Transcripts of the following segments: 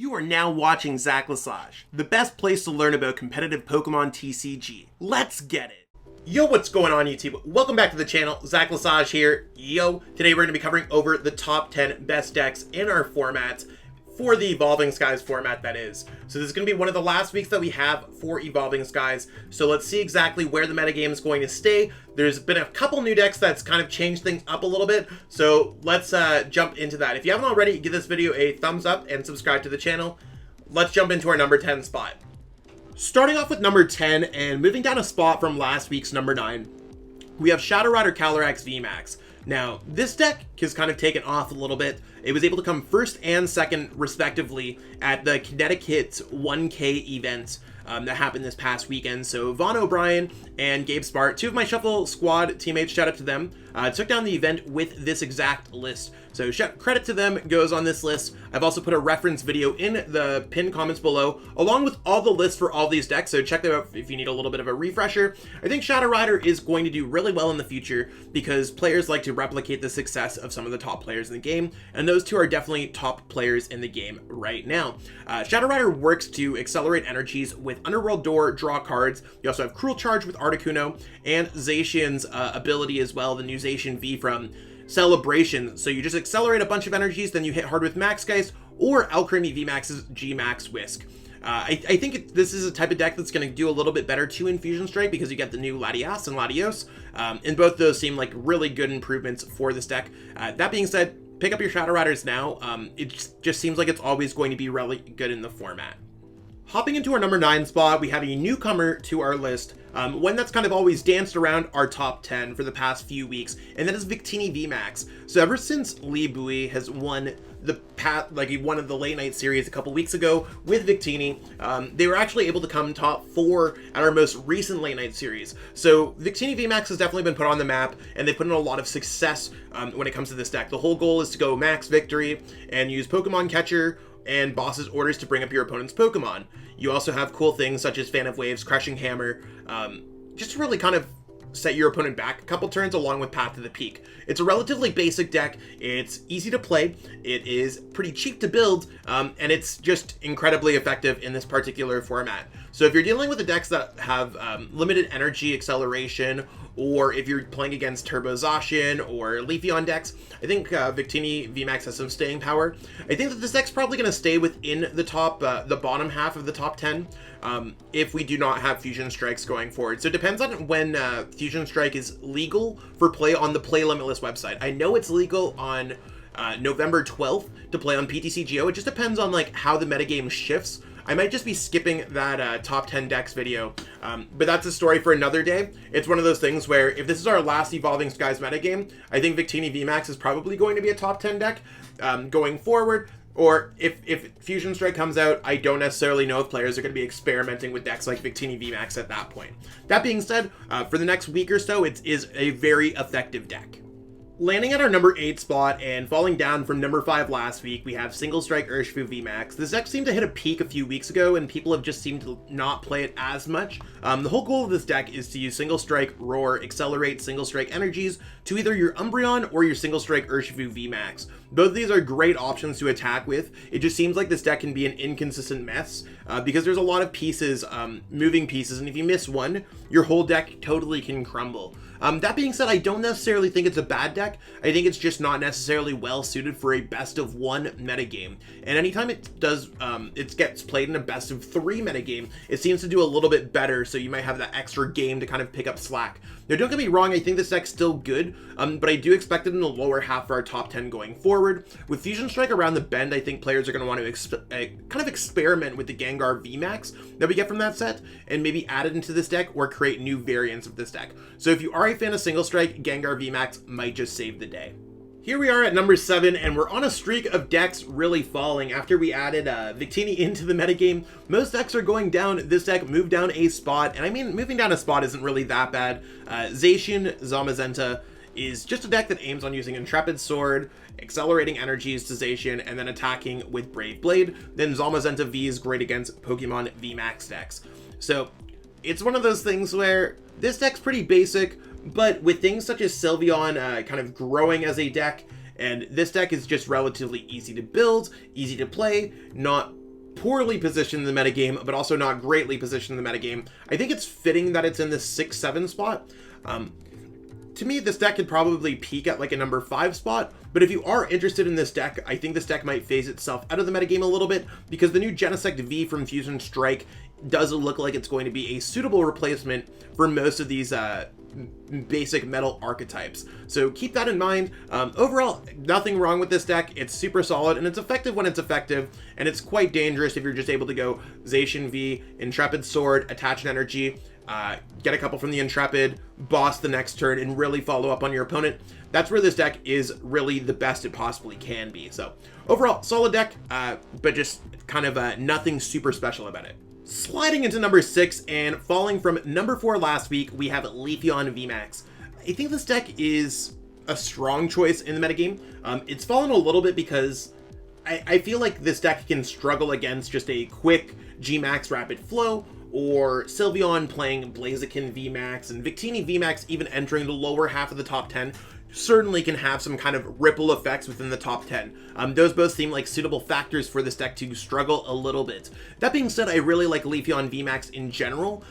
You are now watching Lesage, the best place to learn about competitive Pokemon TCG. Let's get it! Yo, what's going on YouTube? Welcome back to the channel, Lesage here. Yo, today we're going to be covering over the top 10 best decks in our formats, for the Evolving Skies format, that is. So this is going to be one of the last weeks that we have for Evolving Skies, so let's see exactly where the metagame is going to stay. There's been a couple new decks that's kind of changed things up a little bit, so let's jump into that. If you haven't already, give this video a thumbs up and subscribe to the channel. Let's jump into our number 10 spot. Starting off with number 10 and moving down a spot from last week's number 9, we have Shadow Rider Calyrex VMAX. Now, this deck has kind of taken off a little bit. It was able to come first and second, respectively, at the Kinetic Hits 1K event that happened this past weekend. So Vaughn O'Brien and Gabe Spart, two of my Shuffle Squad teammates, shout out to them, took down the event with this exact list. So credit to them goes on this list. I've also put a reference video in the pinned comments below, along with all the lists for all these decks, so check them out if you need a little bit of a refresher. I think Shadow Rider is going to do really well in the future because players like to replicate the success of some of the top players in the game, and those two are definitely top players in the game right now. Shadow Rider works to accelerate energies with Underworld Door, draw cards. You also have Cruel Charge with Articuno, and ZACIAN's ability as well, the new ZACIAN V from Celebration. So you just accelerate a bunch of energies, then you hit hard with Max Geist or Alchemy VMAX's G-Max Whisk. I think this is a type of deck that's going to do a little bit better too in Fusion Strike because you get the new Latias and Latios, and both those seem like really good improvements for this deck. That being said, pick up your Shadow Riders now. It just seems like it's always going to be really good in the format. Hopping into our number 9 spot, we have a newcomer to our list, one that's kind of always danced around our top 10 for the past few weeks, and that is Victini VMAX. So ever since Lee Bui has won he won the late night series a couple weeks ago with Victini, they were actually able to come top 4 at our most recent late night series. So Victini VMAX has definitely been put on the map, and they put in a lot of success when it comes to this deck. The whole goal is to go max victory and use Pokemon Catcher and Boss's Orders to bring up your opponent's Pokemon. You also have cool things such as Fan of Waves, Crushing Hammer, just to really kind of set your opponent back a couple turns along with Path to the Peak. It's a relatively basic deck, it's easy to play, it is pretty cheap to build, and it's just incredibly effective in this particular format. So if you're dealing with the decks that have limited energy acceleration, or if you're playing against Turbo ZACIAN or LEAFEON decks, I think Victini VMAX has some staying power. I think that this deck's probably going to stay within the top, the bottom half of the top 10, if we do not have Fusion Strikes going forward. So it depends on when Fusion Strike is legal for play on the Play Limitless website. I know it's legal on November 12th to play on PTCGO. It just depends on like how the metagame shifts. I might just be skipping that top 10 decks video, but that's a story for another day. It's one of those things where if this is our last Evolving Skies metagame, I think Victini VMAX is probably going to be a top 10 deck going forward. Or if Fusion Strike comes out, I don't necessarily know if players are going to be experimenting with decks like Victini VMAX at that point. That being said, for the next week or so, it is a very effective deck. Landing at our number 8 spot and falling down from number 5 last week, we have Single Strike Urshifu VMAX. This deck seemed to hit a peak a few weeks ago, and people have just seemed to not play it as much. The whole goal of this deck is to use Single Strike, Roar, Accelerate, Single Strike energies to either your Umbreon or your Single Strike Urshifu VMAX. Both of these are great options to attack with. It just seems like this deck can be an inconsistent mess because there's a lot of pieces, moving pieces, and if you miss one, your whole deck totally can crumble. That being said, I don't necessarily think it's a bad deck. I think it's just not necessarily well suited for a best of 1 metagame. And anytime it does, it gets played in a best of 3 metagame, it seems to do a little bit better. So you might have that extra game to kind of pick up slack. Now, don't get me wrong, I think this deck's still good, but I do expect it in the lower half of our top 10 going forward. With Fusion Strike around the bend, I think players are going to want to kind of experiment with the Gengar VMAX that we get from that set, and maybe add it into this deck or create new variants of this deck. So if you are a fan of Single Strike, Gengar VMAX might just save the day. Here we are at number 7, and we're on a streak of decks really falling. After we added Victini into the metagame, most decks are going down. This deck moved down a spot, and I mean, moving down a spot isn't really that bad. ZACIAN Zamazenta is just a deck that aims on using Intrepid Sword, accelerating energies to ZACIAN, and then attacking with Brave Blade. Then Zamazenta V is great against Pokemon VMAX decks. So it's one of those things where this deck's pretty basic, but with things such as SYLVEON kind of growing as a deck, and this deck is just relatively easy to build, easy to play, not poorly positioned in the metagame, but also not greatly positioned in the metagame. I think it's fitting that it's in the 6-7 spot. To me, this deck could probably peak at like a number 5 spot, but if you are interested in this deck, I think this deck might phase itself out of the metagame a little bit, because the new Genesect V from Fusion Strike does look like it's going to be a suitable replacement for most of these basic metal archetypes. So keep that in mind. Overall, nothing wrong with this deck. It's super solid, and it's effective when it's effective, and it's quite dangerous if you're just able to go ZACIAN V, Intrepid Sword, attach an energy, get a couple from the Intrepid, boss the next turn, and really follow up on your opponent. That's where this deck is really the best it possibly can be. So overall, solid deck, but just kind of nothing super special about it. Sliding into number 6 and falling from number 4 last week, we have LEAFEON VMAX. I think this deck is a strong choice in the metagame. It's fallen a little bit because I feel like this deck can struggle against just a quick Gmax rapid flow, or SYLVEON playing Blaziken VMAX, and Victini VMAX even entering the lower half of the top 10 certainly can have some kind of ripple effects within the top 10. Those both seem like suitable factors for this deck to struggle a little bit. That being said, I really like LEAFEON VMAX in general.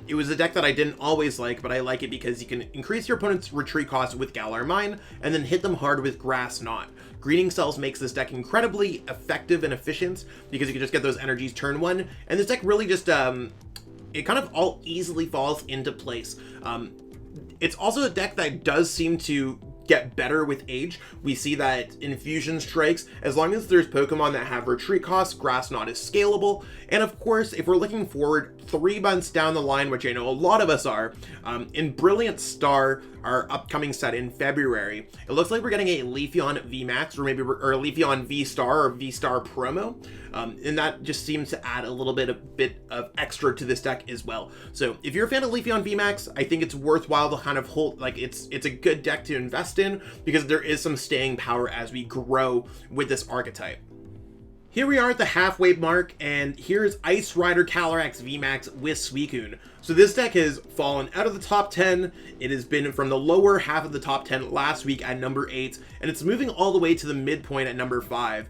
It was a deck that I didn't always like, but I like it because you can increase your opponent's retreat cost with Galar Mine, and then hit them hard with Grass Knot. Greening Cells makes this deck incredibly effective and efficient because you can just get those energies turn 1, and this deck really just, it kind of all easily falls into place. It's also a deck that does seem to get better with age. We see that in Fusion Strikes, as long as there's Pokemon that have retreat costs, Grass Knot is scalable. And of course, if we're looking forward 3 months down the line, which I know a lot of us are, in Brilliant Star, our upcoming set in February, it looks like we're getting a LEAFEON VMAX, or maybe a LEAFEON V-Star or V-Star promo. And that just seems to add a bit of extra to this deck as well. So if you're a fan of LEAFEON VMAX, I think it's worthwhile to kind of hold, like, it's a good deck to invest in, because there is some staying power as we grow with this archetype. Here we are at the halfway mark, and here's Ice Rider Calyrex VMAX with Suicune. So this deck has fallen out of the top 10. It has been from the lower half of the top 10 last week at number 8, and it's moving all the way to the midpoint at number 5.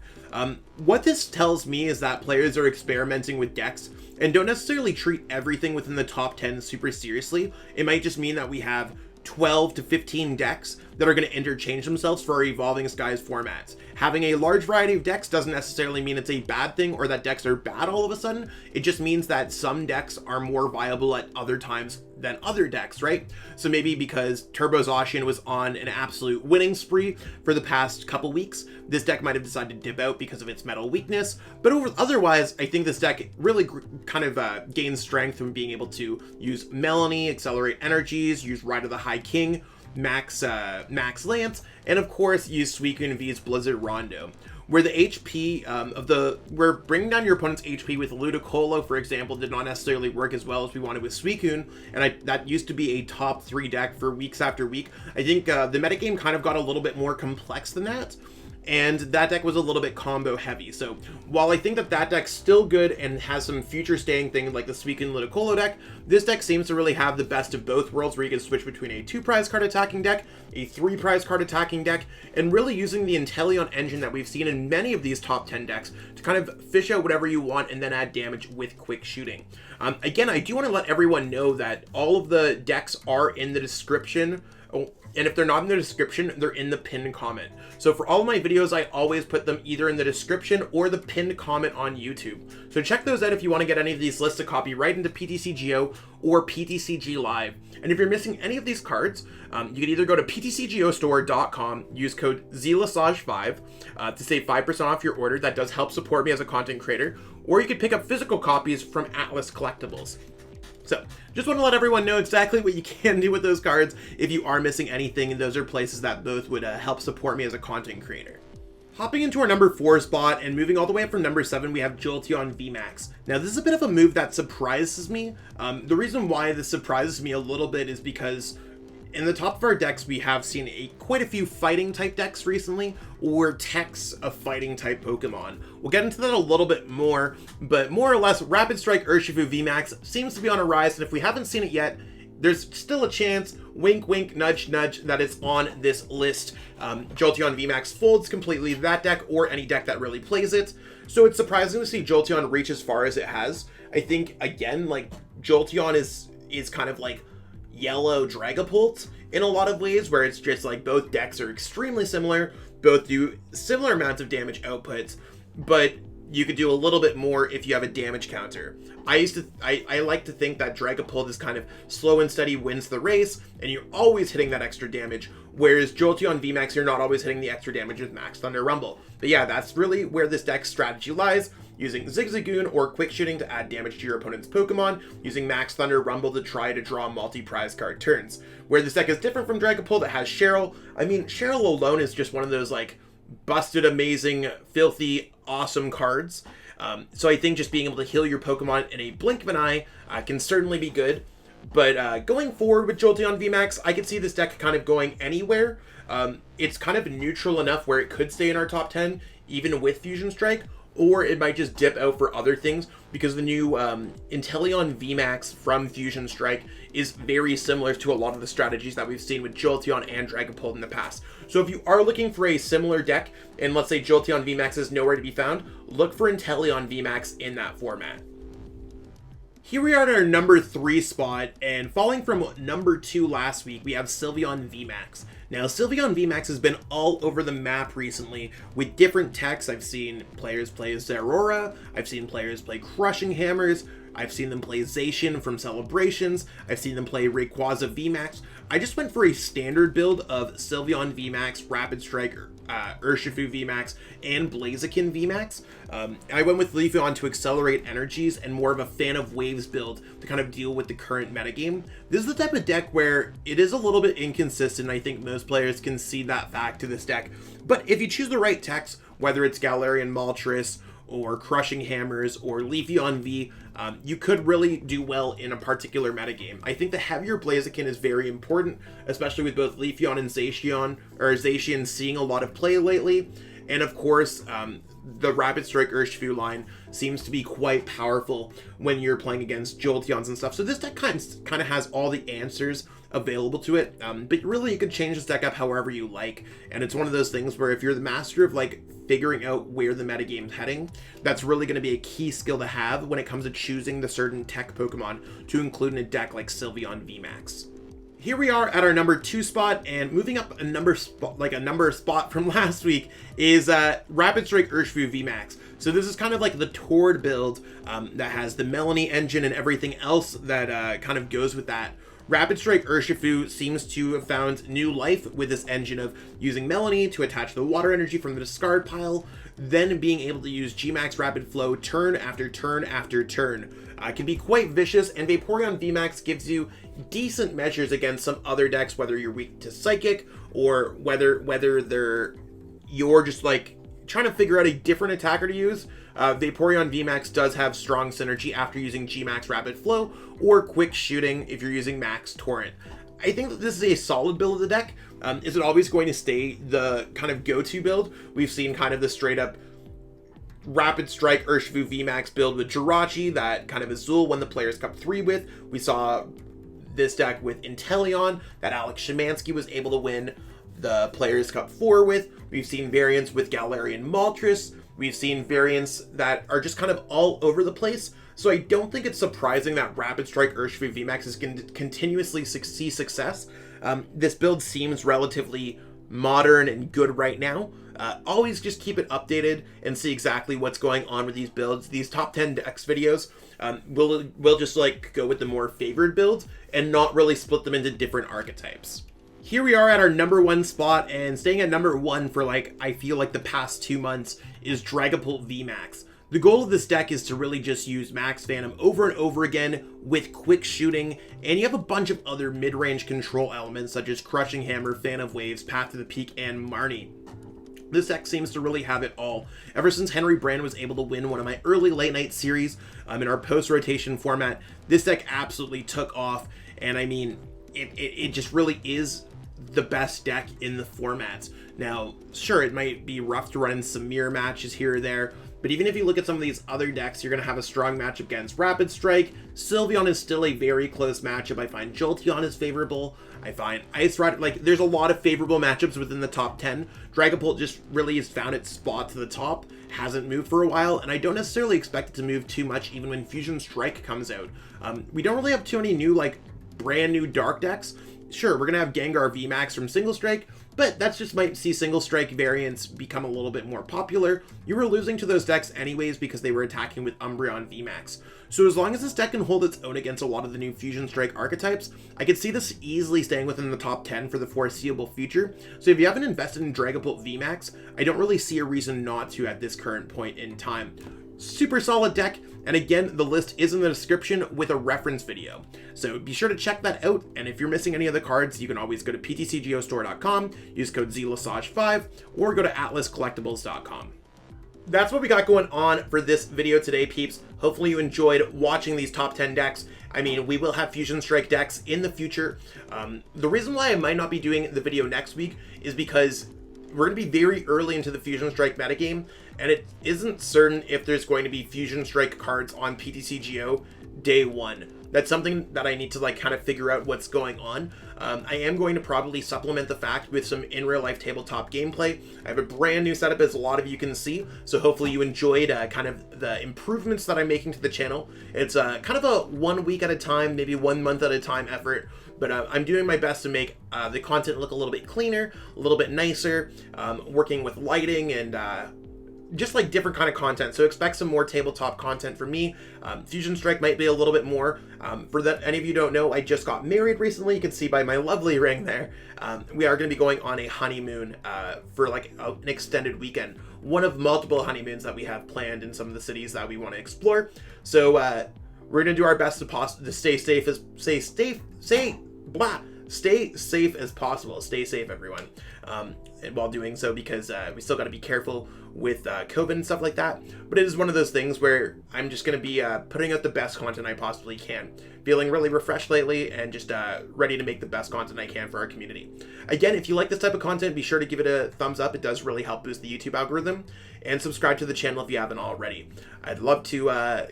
What this tells me is that players are experimenting with decks and don't necessarily treat everything within the top 10 super seriously. It might just mean that we have 12 to 15 decks that are going to interchange themselves for our Evolving Skies formats. Having a large variety of decks doesn't necessarily mean it's a bad thing, or that decks are bad all of a sudden. It just means that some decks are more viable at other times than other decks, right? So maybe because Turbo ZACIAN was on an absolute winning spree for the past couple weeks, this deck might have decided to dip out because of its metal weakness. But otherwise, I think this deck really kind of gains strength from being able to use Melanie, accelerate energies, use Ride of the High King, Max Lance, and of course use Suicune V's Blizzard Rondo, where the HP where bringing down your opponent's HP with Ludicolo, for example, did not necessarily work as well as we wanted with Suicune, and that used to be a top 3 deck for weeks after week. I think the metagame kind of got a little bit more complex than that, and that deck was a little bit combo heavy. So while I think that deck's still good and has some future staying things like the Suicune Ludicolo deck, this deck seems to really have the best of both worlds, where you can switch between a 2 prize card attacking deck, a 3 prize card attacking deck, and really using the Inteleon engine that we've seen in many of these top 10 decks to kind of fish out whatever you want and then add damage with quick shooting. Again, I do want to let everyone know that all of the decks are in the description. And if they're not in the description, they're in the pinned comment. So for all of my videos, I always put them either in the description or the pinned comment on YouTube. So check those out if you want to get any of these lists to copy right into PTCGO or PTCG Live. And if you're missing any of these cards, you can either go to PTCGOstore.com, use code ZLESAGE5 to save 5% off your order. That does help support me as a content creator. Or you could pick up physical copies from Atlas Collectibles. So, just want to let everyone know exactly what you can do with those cards if you are missing anything, and those are places that both would help support me as a content creator. Hopping into our number 4 spot and moving all the way up from number 7, we have Jolteon VMAX. Now, this is a bit of a move that surprises me. The reason why this surprises me a little bit is because in the top of our decks, we have seen quite a few fighting type decks recently, or techs of fighting type Pokemon. We'll get into that a little bit more, but more or less, Rapid Strike Urshifu VMAX seems to be on a rise, and if we haven't seen it yet, there's still a chance, wink wink, nudge nudge, that it's on this list. Jolteon VMAX folds completely that deck, or any deck that really plays it. So it's surprising to see Jolteon reach as far as it has. I think, again, like, Jolteon is kind of like yellow Dragapult in a lot of ways, where it's just like both decks are extremely similar, both do similar amounts of damage outputs, but you could do a little bit more if you have a damage counter. I like to think that Dragapult is kind of slow and steady wins the race, and you're always hitting that extra damage, whereas Jolteon VMAX, you're not always hitting the extra damage with Max Thunder Rumble. But yeah, that's really where this deck's strategy lies, using Zigzagoon or Quick Shooting to add damage to your opponent's Pokemon, using Max Thunder Rumble to try to draw multi-prize card turns. Where this deck is different from Dragapult, it has Cheryl. I mean, Cheryl alone is just one of those, like, busted, amazing, filthy, awesome cards. So I think just being able to heal your Pokemon in a blink of an eye can certainly be good. But going forward with Jolteon VMAX, I could see this deck kind of going anywhere. It's kind of neutral enough where it could stay in our top 10, even with Fusion Strike, or it might just dip out for other things, because the new Inteleon VMAX from Fusion Strike is very similar to a lot of the strategies that we've seen with Jolteon and Dragapult in the past. So if you are looking for a similar deck, and let's say Jolteon VMAX is nowhere to be found, look for Inteleon VMAX in that format. Here we are at our number 3 spot, and falling from number 2 last week, we have Sylveon VMAX. Now, Sylveon VMAX has been all over the map recently with different techs. I've seen players play Zeraora, I've seen players play Crushing Hammers, I've seen them play ZACIAN from Celebrations, I've seen them play Rayquaza VMAX. I just went for a standard build of Sylveon VMAX, Rapid Strike, Urshifu VMAX, and Blaziken VMAX. I went with LEAFEON to accelerate energies, and more of a Fan of Waves build to kind of deal with the current metagame. This is the type of deck where it is a little bit inconsistent. I think most players can see that fact to this deck. But if you choose the right techs, whether it's Galarian Moltres, or Crushing Hammers, or Leafeon V, you could really do well in a particular metagame. I think the heavier Blaziken is very important, especially with both Leafeon and Zacian seeing a lot of play lately. And of course, the Rapid Strike Urshifu line seems to be quite powerful when you're playing against Jolteons and stuff. So this deck kind of has all the answers available to it, but really you could change this deck up however you like. And it's one of those things where if you're the master of like figuring out where the metagame's heading, that's really going to be a key skill to have when it comes to choosing the certain tech Pokemon to include in a deck like Sylveon VMAX. Here we are at our number 2 spot, and moving up a number spot from last week is Rapid Strike Urshifu VMAX. So this is kind of like the Tord build that has the Melanie engine and everything else that kind of goes with that. Rapid Strike Urshifu seems to have found new life with this engine of using Melanie to attach the water energy from the discard pile, then being able to use Gmax Rapid Flow turn after turn after turn. It can be quite vicious, and Vaporeon VMAX gives you decent measures against some other decks, whether you're weak to Psychic, or whether you're just like trying to figure out a different attacker to use. Vaporeon VMAX does have strong synergy after using Gmax Rapid Flow or Quick Shooting if you're using Max Torrent. I think that this is a solid build of the deck. Is it always going to stay the kind of go-to build? We've seen kind of the straight-up Rapid Strike Urshifu VMAX build with Jirachi that kind of Azul won the Players' Cup 3 with. We saw this deck with Inteleon that Alex Szymanski was able to win the Players' Cup 4 with. We've seen variants with Galarian Moltres. We've seen variants that are just kind of all over the place. So I don't think it's surprising that Rapid Strike Urshifu VMAX is going to continuously see success. This build seems relatively modern and good right now. Always just keep it updated and see exactly what's going on with these builds. These top 10 decks videos, we'll just like go with the more favored builds and not really split them into different archetypes. Here we are at our number 1 spot, and staying at number 1 for like, I feel like the past 2 months is Dragapult VMAX. The goal of this deck is to really just use Max Phantom over and over again with Quick Shooting, and you have a bunch of other mid-range control elements such as Crushing Hammer, Fan of Waves, Path to the Peak, and Marnie. This deck seems to really have it all. Ever since Henry Brand was able to win one of my early late night series in our post-rotation format, this deck absolutely took off, and I mean, it just really is the best deck in the format. Now, sure, it might be rough to run in some mirror matches here or there, But even if you look at some of these other decks, you're going to have a strong matchup against Rapid Strike. Sylveon is still a very close matchup. I find Jolteon is favorable. I find Ice Rider, like, there's a lot of favorable matchups within the top 10. Dragapult just really has found its spot to the top, hasn't moved for a while, and I don't necessarily expect it to move too much even when Fusion Strike comes out. We don't really have too many new, like, brand new Dark decks. Sure, we're going to have Gengar VMAX from Single Strike, but that's just might see Single Strike variants become a little bit more popular. You were losing to those decks anyways because they were attacking with Umbreon VMAX. So as long as this deck can hold its own against a lot of the new Fusion Strike archetypes, I could see this easily staying within the top 10 for the foreseeable future. So if you haven't invested in Dragapult VMAX, I don't really see a reason not to at this current point in time. Super solid deck, and again, the list is in the description with a reference video. So be sure to check that out, and if you're missing any of the cards, you can always go to PTCGO use code ZLesage5, or go to atlascollectibles.com. That's what we got going on for this video today, peeps. Hopefully you enjoyed watching these top 10 decks. I mean, we will have Fusion Strike decks in the future. The reason why I might not be doing the video next week is because we're going to be very early into the Fusion Strike metagame, and it isn't certain if there's going to be Fusion Strike cards on PTCGO day one. That's something that I need to like kind of figure out what's going on. I am going to probably supplement the fact with some in real life tabletop gameplay. I have a brand new setup, as a lot of you can see, so hopefully you enjoyed kind of the improvements that I'm making to the channel. It's kind of a 1 week at a time, maybe 1 month at a time effort, but I'm doing my best to make the content look a little bit cleaner, a little bit nicer, working with lighting and just like different kind of content. So expect some more tabletop content from me. Fusion Strike might be a little bit more. For that, any of you don't know, I just got married recently. You can see by my lovely ring there. We are going to be going on a honeymoon for like an extended weekend. One of multiple honeymoons that we have planned in some of the cities that we want to explore. So we're going to do our best to stay safe as possible. Stay safe, everyone. And while doing so, because we still got to be careful with COVID and stuff like that. But it is one of those things where I'm just going to be putting out the best content I possibly can. Feeling really refreshed lately and just ready to make the best content I can for our community. Again, if you like this type of content, be sure to give it a thumbs up. It does really help boost the YouTube algorithm. And subscribe to the channel if you haven't already. I'd love to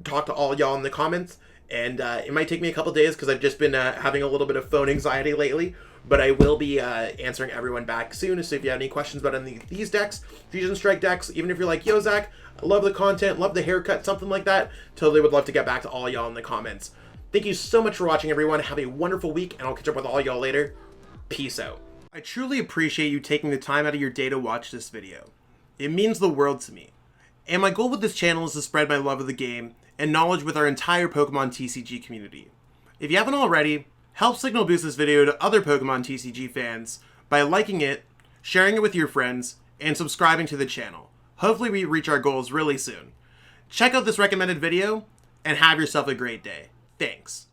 talk to all y'all in the comments. And it might take me a couple days because I've just been having a little bit of phone anxiety lately. But I will be answering everyone back soon. So if you have any questions about any of these decks, Fusion Strike decks, even if you're like, yo, Zach, I love the content, love the haircut, something like that, totally would love to get back to all y'all in the comments. Thank you so much for watching, everyone. Have a wonderful week, and I'll catch up with all y'all later. Peace out. I truly appreciate you taking the time out of your day to watch this video. It means the world to me. And my goal with this channel is to spread my love of the game and knowledge with our entire Pokemon TCG community. If you haven't already, help signal boost this video to other Pokemon TCG fans by liking it, sharing it with your friends, and subscribing to the channel. Hopefully we reach our goals really soon. Check out this recommended video, and have yourself a great day. Thanks.